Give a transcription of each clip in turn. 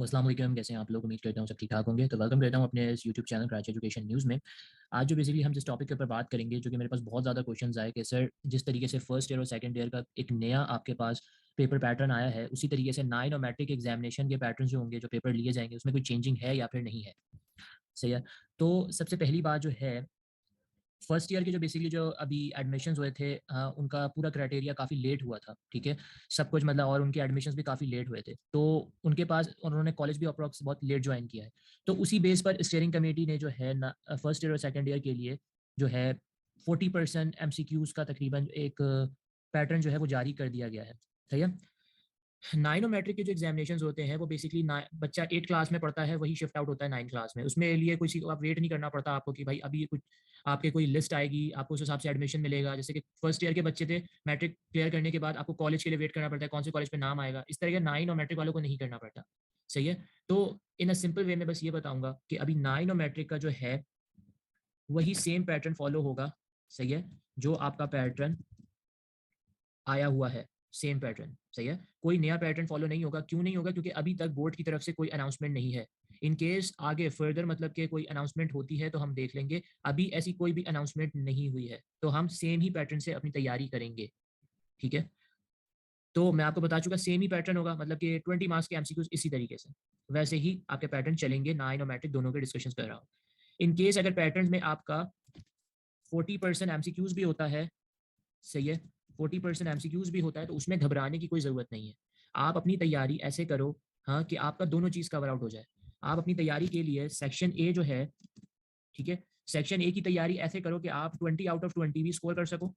अस्सलाम वालेकुम, कैसे हैं आप लोग? उम्मीद करता हूँ सब ठीक ठाक होंगे। तो वेलकम करता हूँ अपने इस YouTube channel Karachi education news में। आज जो बेसिकली हम जिस टॉपिक के ऊपर बात करेंगे, जो कि मेरे पास बहुत ज़्यादा क्वेश्चंस आए कि सर जिस तरीके से फर्स्ट ईयर और सेकंड ईयर का एक नया आपके पास पेपर पैटर्न आया है, उसी तरीके से 9 और मैट्रिक एग्जामिनेशन के पैटर्न जो होंगे, जो पेपर लिए जाएंगे, उसमें कोई चेंजिंग है या फिर नहीं है। सही है। तो सबसे पहली बात जो है, फर्स्ट ईयर के जो बेसिकली जो अभी एडमिशन्स हुए थे, उनका पूरा क्राइटेरिया काफ़ी लेट हुआ था, ठीक है। सब कुछ मतलब, और उनके एडमिशन्स भी काफ़ी लेट हुए थे, तो उनके पास उन्होंने कॉलेज भी अप्रॉक्स बहुत लेट ज्वाइन किया है। तो उसी बेस पर स्टीयरिंग कमेटी ने जो है ना, फर्स्ट ईयर और सेकंड ईयर के लिए जो है 40% एमसीक्यूज का तकरीबन एक पैटर्न जो है वो जारी कर दिया गया है। सही है। 9 और मैट्रिक के जो एग्जामिनेशंस होते हैं वो बेसिकली बच्चा 8 क्लास में पढ़ता है, वही शिफ्ट आउट होता है 9 क्लास में। उसमें लिए कुछ आप वेट नहीं करना पड़ता आपको कि भाई अभी कुछ आपके कोई लिस्ट आएगी, आपको उस हिसाब से एडमिशन मिलेगा। जैसे कि फर्स्ट ईयर के बच्चे थे, मैट्रिक क्लियर करने के बाद आपको कॉलेज के लिए वेट करना पड़ता है, कौन से कॉलेज पे नाम आएगा। इस तरह के 9 और मैट्रिक वालों को नहीं करना पड़ता। सही है। तो इन अ सिंपल वे में बस ये बताऊंगा कि अभी 9 और मैट्रिक का जो है वही सेम पैटर्न फॉलो होगा। सही है। जो आपका पैटर्न आया हुआ है, सेम पैटर्न। सही है। कोई नया पैटर्न फॉलो नहीं होगा। क्यों नहीं होगा? क्योंकि अभी तक बोर्ड की तरफ से कोई अनाउंसमेंट नहीं है। इन केस आगे फर्दर मतलब कि कोई अनाउंसमेंट होती है तो हम देख लेंगे। अभी ऐसी कोई भी अनाउंसमेंट नहीं हुई है, तो हम सेम ही पैटर्न से अपनी तैयारी करेंगे। ठीक है। तो मैं आपको बता चुका, सेम ही पैटर्न होगा, मतलब कि 20 मार्क्स के एमसीक्यूज इसी तरीके से वैसे ही आपके पैटर्न चलेंगे। 9 और मैट्रिक दोनों के डिस्कशन कर रहा हूँ। इन केस अगर पैटर्न में आपका 40% एमसीक्यूज भी होता है, सही है, 40% एमसीक्यूज भी होता है, तो उसमें घबराने की कोई ज़रूरत नहीं है। आप अपनी तैयारी ऐसे करो, हाँ, कि आपका दोनों चीज़ कवर आउट हो जाए। आप अपनी तैयारी के लिए सेक्शन ए जो है, ठीक है, सेक्शन ए की तैयारी ऐसे करो कि आप 20 आउट ऑफ 20 भी स्कोर कर सको।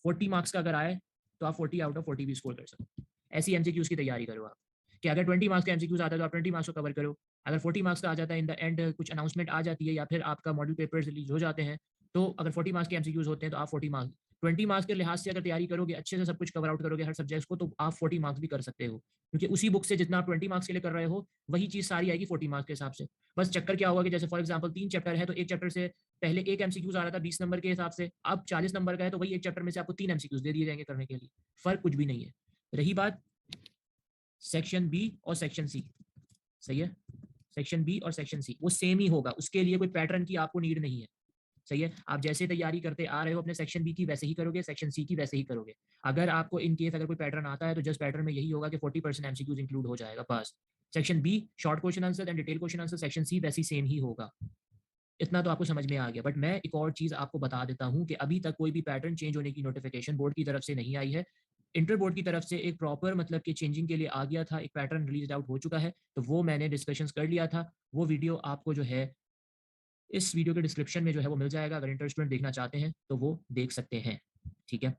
40 मार्क्स का अगर आए तो आप 40 आउट ऑफ 40 भी स्कोर कर सको। ऐसी एमसीक्यूज की तैयारी करो आप, कि अगर 20 मार्क्स का एमसीक्यूज आता है तो आप 20 मार्क्स को कवर करो। अगर 40 मार्क्स का आ जाता है, इन द एंड कुछ अनाउंसमेंट आ जाती है या फिर आपका मॉडल पेपर रिलीज हो जाते हैं, तो अगर 40 मार्क्स के एमसीक्यूज होते हैं तो आप 40 मार्क्स, 20 मार्क्स के लिहाज से अगर तैयारी करोगे, अच्छे से सब कुछ कवर आउट करोगे हर सब्जेक्ट को, तो आप 40 मार्क्स भी कर सकते हो। क्योंकि उसी बुक से जितना आप 20 मार्क्स के लिए कर रहे हो, वही चीज़ सारी आएगी 40 मार्क्स के हिसाब से। बस चक्कर क्या होगा कि जैसे फॉर एग्जाम्पल 3 चैप्टर है, तो एक चैप्टर से पहले एक एमसीक्यूज आ रहा था 20 नंबर के हिसाब से, अब 40 नंबर का है, तो वही एक चैप्टर में से आपको 3 एमसीक्यूज दे दिए जाएंगे करने के लिए। फर्क कुछ भी नहीं है। रही बात सेक्शन बी और सेक्शन सी, सही है, सेक्शन बी और सेक्शन सी वो सेम ही होगा, उसके लिए कोई पैटर्न की आपको नीड नहीं है। सही है। आप जैसे तैयारी करते आ रहे हो अपने सेक्शन बी की, वैसे ही करोगे, सेक्शन सी की वैसे ही करोगे। अगर आपको इन केस अगर कोई पैटर्न आता है, तो जस्ट पैटर्न में यही होगा कि 40% एमसीक्यूज इंक्लूड हो जाएगा बस। Section B short question answer and detail question answer, section C वैसी सेम ही होगा। इतना तो आपको समझ में आ गया। बट मैं एक और चीज़ आपको बता देता हूँ कि अभी तक कोई भी पैटर्न चेंज होने की नोटिफिकेशन बोर्ड की तरफ से नहीं आई है। इंटर बोर्ड की तरफ से एक प्रॉपर मतलब कि चेंजिंग के लिए आ गया था, एक पैटर्न रिलीज आउट हो चुका है, तो वो मैंने डिस्कशंस कर लिया था। वो वीडियो आपको जो है इस वीडियो के डिस्क्रिप्शन में जो है वो मिल जाएगा। अगर इंटर स्टूडेंट देखना चाहते हैं तो वो देख सकते हैं। ठीक है।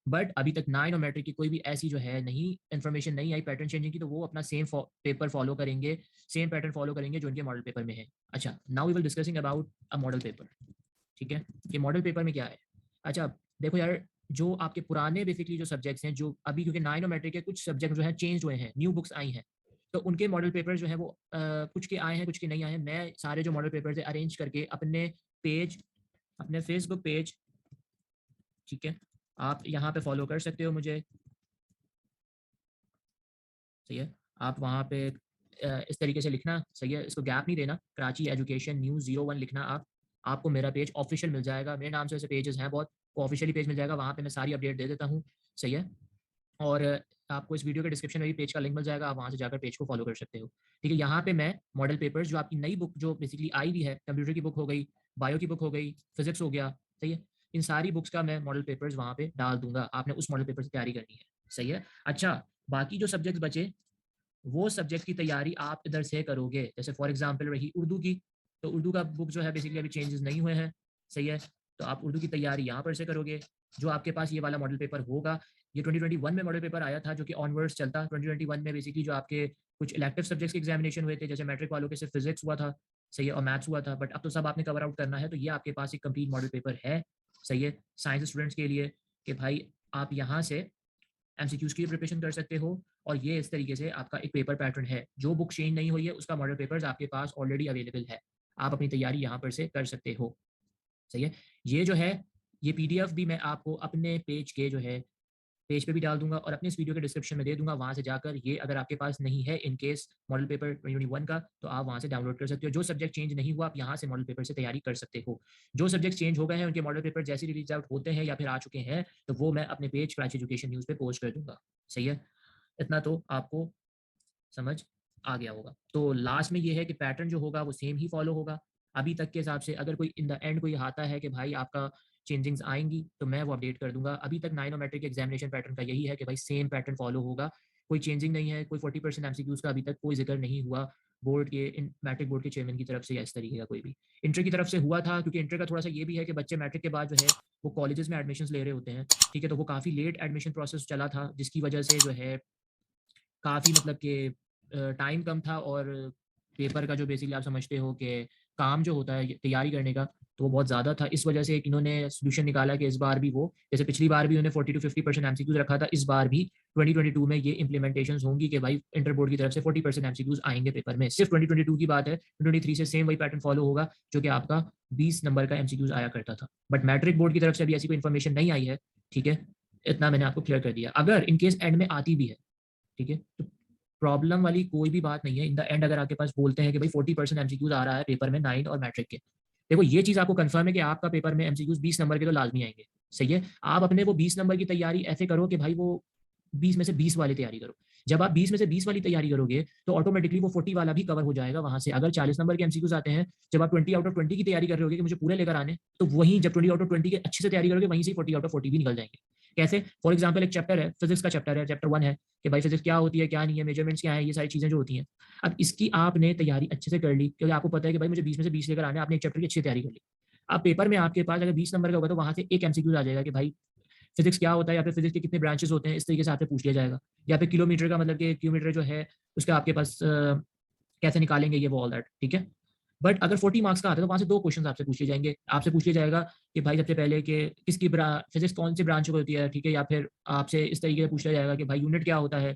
बट अभी तक 9 और मैट्रिक की कोई भी ऐसी जो है नहीं, इन्फॉर्मेशन नहीं आई पैटर्न चेंजिंग की, तो वो अपना सेम पेपर फॉलो करेंगे, सेम पैटर्न फॉलो करेंगे जो इनके मॉडल पेपर में है। अच्छा, now we will discussing about a model paper. ठीक है, कि मॉडल पेपर में क्या है। अच्छा, देखो यार, जो आपके पुराने बेसिकली जो सब्जेक्ट्स हैं, जो अभी क्योंकि 9 और मैट्रिक के कुछ सब्जेक्ट जो है चेंज हुए हैं, न्यू बुक्स आई हैं, तो उनके मॉडल पेपर जो है वो कुछ के आए हैं, कुछ के नहीं आए हैं। मैं सारे जो मॉडल पेपर है अरेंज करके अपने पेज, अपने फेसबुक पेज, ठीक है, आप यहाँ पे फॉलो कर सकते हो मुझे। सही है। आप वहाँ पे इस तरीके से लिखना, सही है, इसको गैप नहीं देना, कराची एजुकेशन न्यूज़ 01 लिखना। आपको मेरा पेज ऑफिशियल मिल जाएगा। मेरे नाम से ऐसे पेजेस हैं बहुत, वो ऑफिशियली पेज मिल जाएगा, वहाँ पे मैं सारी अपडेट दे देता हूँ। सही है। और आपको इस वीडियो के डिस्क्रिप्शन में भी पेज का लिंक मिल जाएगा, आप वहाँ से जाकर पेज को फॉलो कर सकते हो। ठीक है। यहाँ पे मैं मॉडल पेपर्स, जो आपकी नई बुक जो बेसिकली आई हुई है, कंप्यूटर की बुक हो गई, बायो की बुक हो गई, फिजिक्स हो गया, सही है, इन सारी बुक्स का मैं मॉडल पेपर्स वहाँ पे डाल दूंगा। आपने उस मॉडल पेपर से तैयारी करनी है। सही है। अच्छा, बाकी जो सब्जेक्ट्स बचे, वो सब्जेक्ट की तैयारी आप इधर से करोगे। जैसे फॉर एग्जांपल रही उर्दू की, तो उर्दू का बुक जो है बेसिकली अभी चेंजेस नहीं हुए हैं। सही है। तो आप उर्दू की तैयारी यहाँ पर से करोगे। जो आपके पास ये वाला मॉडल पेपर होगा, ये 2021 में मॉडल पेपर आया था, जो कि ऑनवर्ड्स चलता। 2021 में बेसिकली जो आपके कुछ इलेक्टिव सब्जेक्ट्स के एग्जामिनेशन हुए थे, जैसे मैट्रिक वालों के सिर्फ फिजिक्स हुआ था, सही है, और मैथ्स हुआ था, बट अब तो सब आपने कवर आउट करना है। तो ये आपके पास एक कंप्लीट मॉडल पेपर है। सही है, साइंस स्टूडेंट्स के लिए, कि भाई आप यहाँ से एमसीक्यूज की प्रिपरेशन कर सकते हो। और ये इस तरीके से आपका एक पेपर पैटर्न है। जो बुक चेंज नहीं हुई है उसका मॉडल पेपर्स आपके पास ऑलरेडी अवेलेबल है। आप अपनी तैयारी यहाँ पर से कर सकते हो। सही है। ये जो है, ये पीडीएफ भी मैं आपको अपने पेज के जो है पेज पे भी डाल दूंगा और अपने इस वीडियो के डिस्क्रिप्शन में दे दूंगा, वहाँ से जाकर ये अगर आपके पास नहीं है इन केस मॉडल पेपर 2021 का, तो आप वहाँ से डाउनलोड कर सकते हो। जो सब्जेक्ट चेंज नहीं हुआ आप यहाँ से मॉडल पेपर से तैयारी कर सकते हो। जो सब्जेक्ट चेंज हो गए हैं उनके मॉडल पेपर जैसे रिलीज आउट होते हैं या फिर आ चुके हैं, तो वो मैं अपने पेज कराची एजुकेशन न्यूज़ पे पोस्ट कर दूंगा। सही है, इतना तो आपको समझ आ गया होगा। तो लास्ट में ये है कि पैटर्न जो होगा वो सेम ही फॉलो होगा अभी तक के हिसाब से। अगर कोई इन द एंड कोई आता है कि भाई आपका चेंजिंग्स आएंगी, तो मैं वो अपडेट कर दूंगा। अभी तक नाइनोमेट्रिक एग्जामिनेशन पैटर्न का यही है कि भाई सेम पैटर्न फॉलो होगा, कोई चेंजिंग नहीं है। कोई 40% एमसीक्यूज का अभी तक कोई जिक्र नहीं हुआ बोर्ड के, मैट्रिक बोर्ड के चेयरमैन की तरफ से या इस तरीके का कोई भी। इंटर की तरफ से हुआ था, क्योंकि इंटर का थोड़ा सा ये भी है कि बच्चे मैट्रिक के बाद जो है वो कॉलेजेस में एडमिशन ले रहे होते हैं, ठीक है। तो वो काफ़ी लेट एडमिशन प्रोसेस चला था, जिसकी वजह से जो है काफ़ी मतलब कि टाइम कम था, और पेपर का जो बेसिकली आप समझते हो कि काम जो होता है तैयारी करने का, तो वो बहुत ज़्यादा था। इस वजह से एक इन्होंने सोल्यूशन निकाला कि इस बार भी वो, जैसे पिछली बार भी उन्होंने 40 to 50% एमसीक्यूज रखा था, इस बार भी 2022 में ये इंप्लीमेंटेशन होंगी कि भाई इंटर बोर्ड की तरफ से 40% एमसीक्यूज आएंगे पेपर में। सिर्फ 2022 की बात है, 2023 से सेम वही पैटर्न फॉलो होगा जो कि आपका 20 नंबर का एमसीक्यूज आया करता था। बट मैट्रिक बोर्ड की तरफ से अभी ऐसी कोई इन्फॉर्मेशन नहीं आई है, ठीक है। इतना मैंने आपको क्लियर कर दिया। अगर इनकेस एंड में आती भी है, ठीक है, तो प्रॉब्लम वाली कोई भी बात नहीं है। इन द एंड अगर आपके पास बोलते हैं कि भाई 40% एमसीक्यूज आ रहा है पेपर में 9 और मैट्रिक के, देखो ये चीज़ आपको कंफर्म है कि आपका पेपर में एमसीक्यूज 20 नंबर के तो लाजमी आएंगे। सही है, आप अपने वो 20 नंबर की तैयारी ऐसे करो कि भाई वो 20 में से 20 वाली तैयारी करो। जब आप 20 में से 20 वाली तैयारी करोगे तो ऑटोमेटिकली वो 40 वाला भी कवर हो जाएगा वहां से। अगर 40 नंबर के एमसीक्यूज आते हैं, जब आप 20 आउट ऑफ 20 की तैयारी कर रहे होगे कि मुझे पूरे लेकर आने, तो वहीं जब 20 आउट ऑफ 20 के अच्छे से तैयारी करोगे, वहीं से 40 आउट ऑफ 40 भी निकल जाएंगे। कैसे? फॉर एग्जाम्पल एक चैप्टर है, फिजिक्स का चैप्टर है, चैप्टर 1 है कि भाई फिजिक्स क्या होती है, क्या नहीं है, मेजरमेंट्स क्या है, ये सारी चीजें जो होती हैं। अब इसकी आपने तैयारी अच्छे से कर ली, क्योंकि आपको पता है कि भाई मुझे 20 में से 20 लेकर आने, आपने एक चैप्टर की अच्छी तैयारी कर ली। अब पेपर में आपके पास अगर 20 नंबर का होगा, तो वहां से एक एमसीक्यूज आ जाएगा कि भाई फिजिक्स क्या होता है, या फिर फिजिक्स के कितने ब्रांचेस होते हैं, इस तरीके से आपसे पूछ लिया जाएगा। या फिर किलोमीटर का मतलब कि किलोमीटर जो है उसका आपके पास कैसे निकालेंगे ये, वो ऑल दैट, ठीक है। बट अगर 40 मार्क्स का आता है तो वहां से दो क्वेश्चन आपसे पूछ लिए जाएंगे। आपसे पूछ लिया जाएगा कि भाई सबसे पहले कि किसकी फिजिक्स कौन सी ब्रांच होती है, ठीक है। या फिर आपसे इस तरीके से पूछ लिया जाएगा कि भाई यूनिट क्या होता है।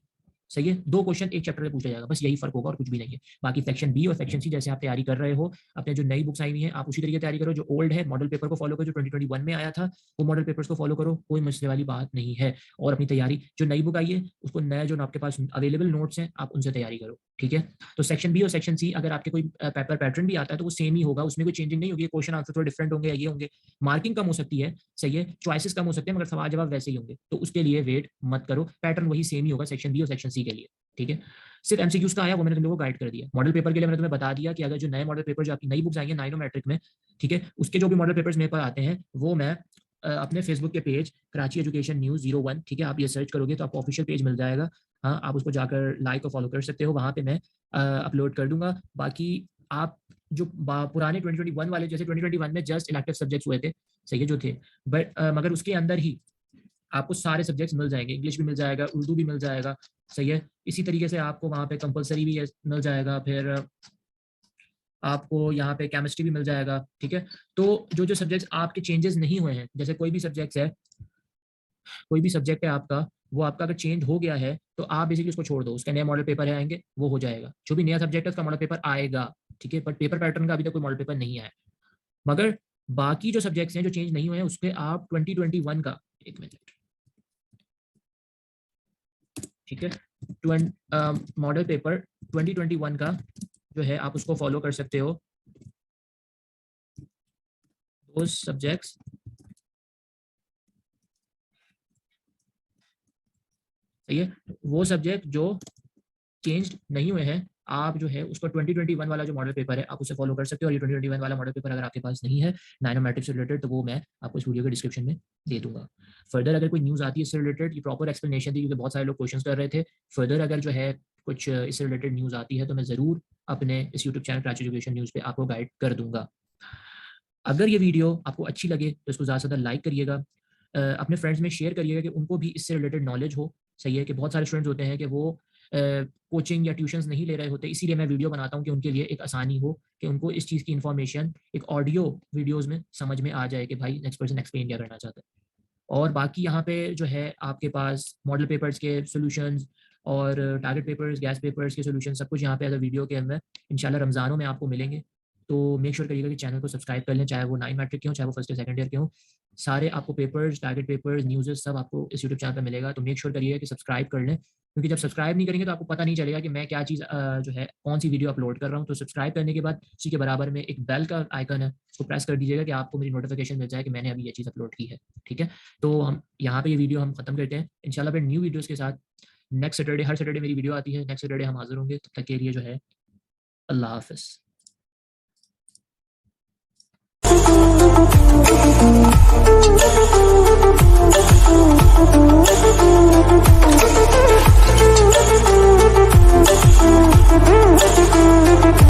सही है, दो क्वेश्चन एक चैप्टर में पूछा जाएगा, बस यही फर्क होगा और कुछ भी नहीं है। बाकी सेक्शन बी और सेक्शन सी जैसे आप तैयारी कर रहे हो, अपने जो नई बुक्स आई हुई हैं आप उसी तरीके तैयारी करो। जो ओल्ड है मॉडल पेपर को फॉलो करो, जो 2021 में आया था वो मॉडल पेपर्स को फॉलो करो, कोई मसले वाली बात नहीं है। और अपनी तैयारी, जो नई बुक आई है उसको, नया जो आपके पास अवेलेबल नोट्स हैं आप उनसे तैयारी करो, ठीक है। तो सेक्शन बी और सेक्शन सी अगर आपके कोई पेपर पैटर्न भी आता है तो वो सेम ही होगा, उसमें कोई चेंजिंग नहीं होगी। क्वेश्चन आंसर थोड़े डिफरेंट होंगे या ये होंगे, मार्किंग कम हो सकती है, सही है, चॉइसेस कम हो सकते हैं, मगर सवाल जवाब वैसे ही होंगे। तो उसके लिए वेट मत करो, पैटर्न वही सेम ही होगा सेक्शन बी और सेक्शन सी के लिए, ठीक है। सिर्फ एमसीक्यूज का आया वो मैंने तुम लोगों को गाइड कर दिया। मॉडल पेपर के लिए मैंने तुम्हें बता दिया कि अगर जो नए मॉडल पेपर, जो आपकी नई बुक्स आएंगे नाइनो मैट्रिक में, ठीक है, उसके जो भी मॉडल पेपर्स मेरे पास आते हैं वो मैं अपने फेसबुक के पेज कराची एजुकेशन न्यूज़ 01, ठीक है, आप ये सर्च करोगे तो आपको ऑफिशियल पेज मिल जाएगा। हाँ, आप उसको जाकर लाइक और फॉलो कर सकते हो, वहाँ पे मैं अपलोड कर दूंगा। बाकी आप जो पुराने 2021 वाले, जैसे 2021 में जस्ट इलेक्टिव सब्जेक्ट्स हुए थे, सही है, जो थे, बट मगर उसके अंदर ही आपको सारे सब्जेक्ट्स मिल जाएंगे। इंग्लिश भी मिल जाएगा, उर्दू भी मिल जाएगा, सही है। इसी तरीके से आपको वहाँ पे कंपलसरी भी मिल जाएगा, फिर आपको यहाँ पे केमिस्ट्री भी मिल जाएगा, ठीक है। तो जो जो सब्जेक्ट्स आपके चेंजेस नहीं हुए हैं, जैसे कोई भी सब्जेक्ट है, कोई भी सब्जेक्ट है आपका, वो आपका अगर चेंज हो गया है तो आप बेसिकली उसको छोड़ दो, उसके नए मॉडल पेपर है आएंगे, वो हो जाएगा। जो भी नया सब्जेक्ट है उसका मॉडल पेपर आएगा, ठीक है। बट पेपर पैटर्न का अभी तक कोई मॉडल पेपर नहीं आया। मगर बाकी जो सब्जेक्ट्स हैं जो चेंज नहीं हुए हैं उसके आप 2021 का, एक मिनट, ठीक है, मॉडल पेपर 2021 का जो है आप उसको फॉलो कर सकते हो। दो सब्जेक्ट्स, सही है, वो सब्जेक्ट जो चेंज नहीं हुए हैं, आप जो है उसको 2021 वाला जो मॉडल पेपर है आप उसे फॉलो कर सकते हो। और ये 2021 वाला मॉडल पेपर अगर आपके पास नहीं है नाइनोमेट्रिक्स से रिलेटेड, तो वो मैं आपको इस वीडियो के डिस्क्रिप्शन में दे दूंगा। फर्दर अगर कोई न्यूज़ आती है इससे रिलेटेड, ये प्रॉपर एक्सप्लेनेशन थी क्योंकि बहुत सारे लोग क्वेश्चन कर रहे थे। फर्दर अगर जो है कुछ इससे रिलेटेड न्यूज़ आती है तो मैं ज़रूर अपने इस YouTube channel Karachi education news पे आपको गाइड कर दूंगा। अगर ये वीडियो आपको अच्छी लगे तो इसको ज़्यादा से ज़्यादा लाइक करिएगा, अपने फ्रेंड्स में शेयर करिएगा कि उनको भी इससे रिलेटेड नॉलेज हो। सही है कि बहुत सारे स्टूडेंट्स होते हैं कि वो कोचिंग या ट्यूशंस नहीं ले रहे होते, इसीलिए मैं वीडियो बनाता हूँ कि उनके लिए एक आसानी हो, कि उनको इस चीज़ की इन्फॉर्मेशन एक ऑडियो वीडियोज़ में समझ में आ जाए कि भाई नेक्स्ट पर्सन एक्सप्लेन क्या करना चाहता है। और बाकी यहाँ पे जो है आपके पास मॉडल पेपर्स के सॉल्यूशंस और टारगेट पेपर्स, गैस पेपर्स के सॉल्यूशन, सब कुछ यहाँ पे एज अ वीडियो के अंदर इंशाल्लाह रमज़ानों में आपको मिलेंगे। तो मेक श्योर करिएगा कि चैनल को सब्सक्राइब कर लें, चाहे वो 9 मैट्रिक के हों, चाहे वो फर्स्ट या सेकंड ईयर के हों। सारे आपको पेपर्स, टारगेट पेपर्स, न्यूज़ेस सब आपको इस यूट्यूब चैनल पे मिलेगा। तो मेक श्योर करिएगा कि सब्सक्राइब कर लें, क्योंकि जब सब्सक्राइब नहीं करेंगे तो आपको पता नहीं चलेगा कि मैं क्या चीज़ जो है कौन-सी वीडियो अपलोड कर रहा हूँ। तो सब्सक्राइब करने के बाद उसी के बराबर में एक बेल का आइकन है, उसको प्रेस कर दीजिएगा कि आपको मेरी नोटिफ़िकेशन मिल जाए कि मैंने अभी ये चीज़ अपलोड की है। ठीक है? तो हम यहाँ पे ये वीडियो हम खत्म करते हैं। इंशाल्लाह फिर न्यू वीडियोज़ के साथ नेक्स्ट सैटरडे, हर सैटरडे मेरी वीडियो आती है, नेक्स्ट सैटरडे हम हाज़िर होंगे। तब तक के लिए जो है अल्लाह हाफ़िज़।